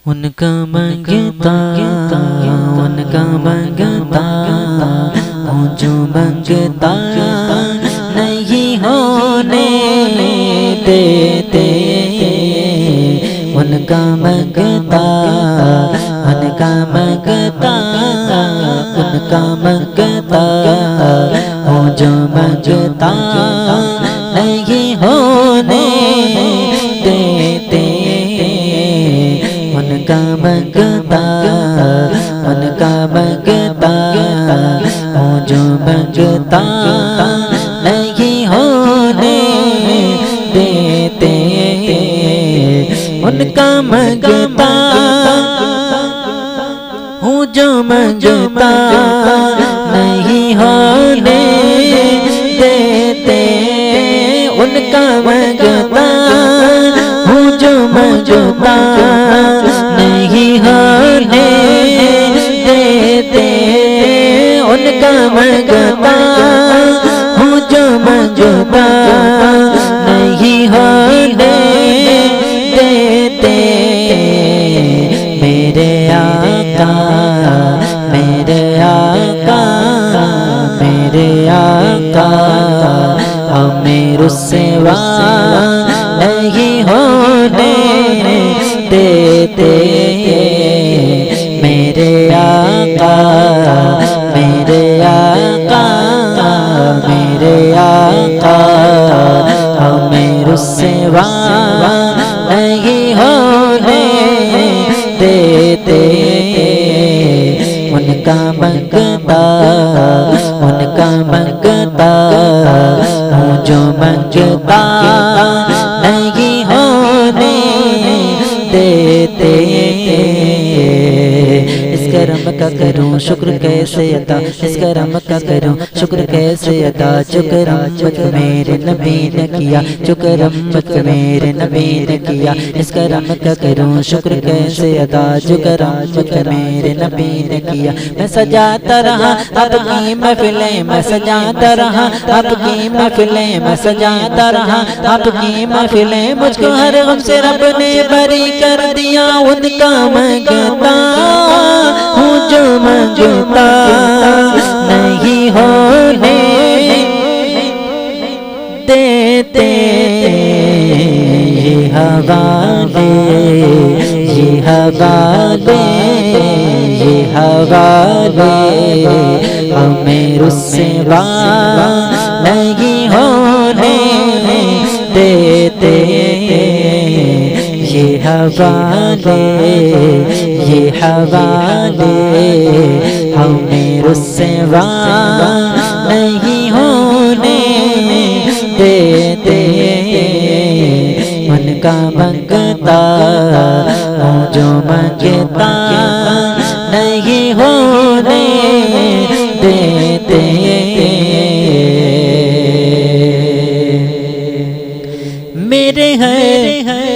ان کا منگتا ہوں جو منگتا نہیں ہونے دیتے، ان کا منگتا ان کا منگتا ہوں جو منگتا نہیں ہونے دیتے، ان کا منگتا ہوں جو منگتا نہیں ہونے دیتے، ان کا منگتا ہوں جو منگتا نہیں ہونے دیتے، ان کا منگتا ہوں جو منگتا نہیں ہونے دیتے، ان کا منگتا ہوں جو منگتا نہیں ہونے دیتے، میرے آقا میرے آقا میرے آقا ہمیں رسوا نہیں ہونے دیتے، میرے آقا میرے آقا میرے آقا ہمیں رسوا نہیں ہونے دیتے، ان کا منگتا ہوں جو منگتا نہیں ہونے دیتے، اس کرم کا کروں شکر کیسے ادا، اس کرم کا کروں شکر کیسے ادا، جو کرم میرے نبی نے کیا، جو کرم میرے نبی نے کیا، اس کرم کا کروں شکر کیسے ادا، جو کرم میرے نبی نے کیا، میں سجاتا رہا اب کی محفلیں، میں سجاتا رہا اب کی محفلیں، میں سجاتا رہا اب کی محفلیں، مجھ کو ہر غم سے رب نے بری کر دیا، ان کا منگتا ہوں جو منگتا نہیں ہونے دیتے، یہ حوالے یہ حوالے یہ حوالے ہمیں رسوا نہیں ہونے دیتے، یہ حوالے ہمیں رسوا نہیں ہونے دیتے، ان کا منگتا ہوں جو منگتا نہیں ہونے دیتے، میرے عیب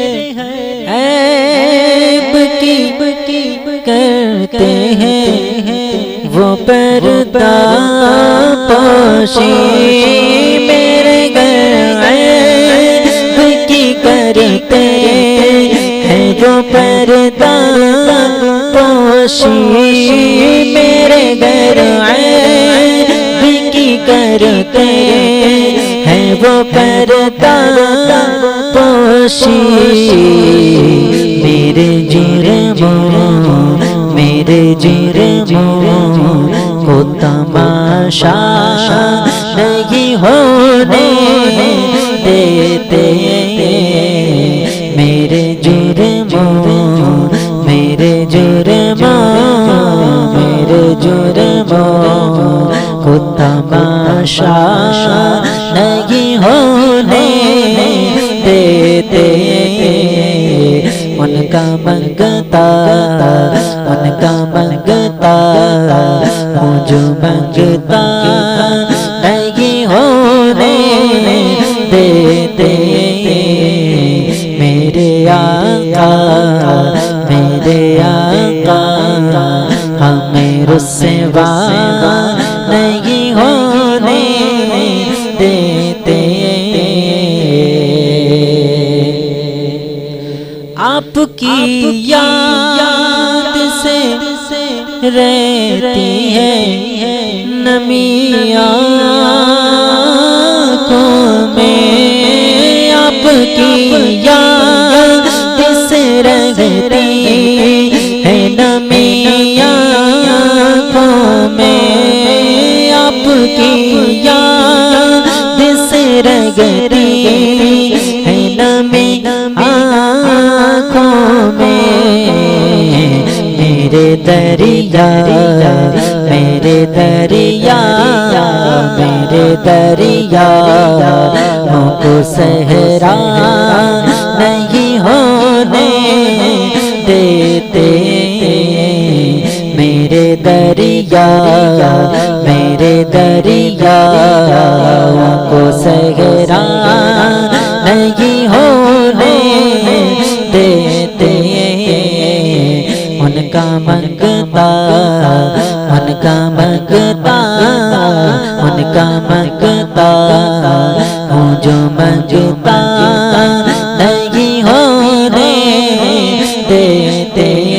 کی کرتے ہیں وہ پردہ پوشی، میرے عیب کی کرتے ہیں وہ پردہ پوشی، میرے عیب کی کرتے ہیں وہ پردہ پوشی، میرے جرموں کو تماشا نہیں ہونے دیتے، میرے جرموں کو تماشا نہیں ہونے دیتے، ان کا منگتا ہوں جو منگتا نہیں ہونے دیتے، میرے آقا ہمیں رسوا نہیں ہونے دیتے، آپ کی یاد سے رہتی ہے نمی آنکھوں میں، آپ کی یاد سے رہتی ہے نمی آنکھوں میں، آپ کی یاد سے رہتی ہے نمی آنکھوں میں، میرے دریا میرے دریا میرے دریا کو صحرا نہیں ہونے دیتے، میرے دریا میرے دریا کو صحرا نہیں ہونے دیتے، ان کا منگتا ان کا منگتا ان کا منگتا ہوں جو منگتا نہیں ہونے دیتے۔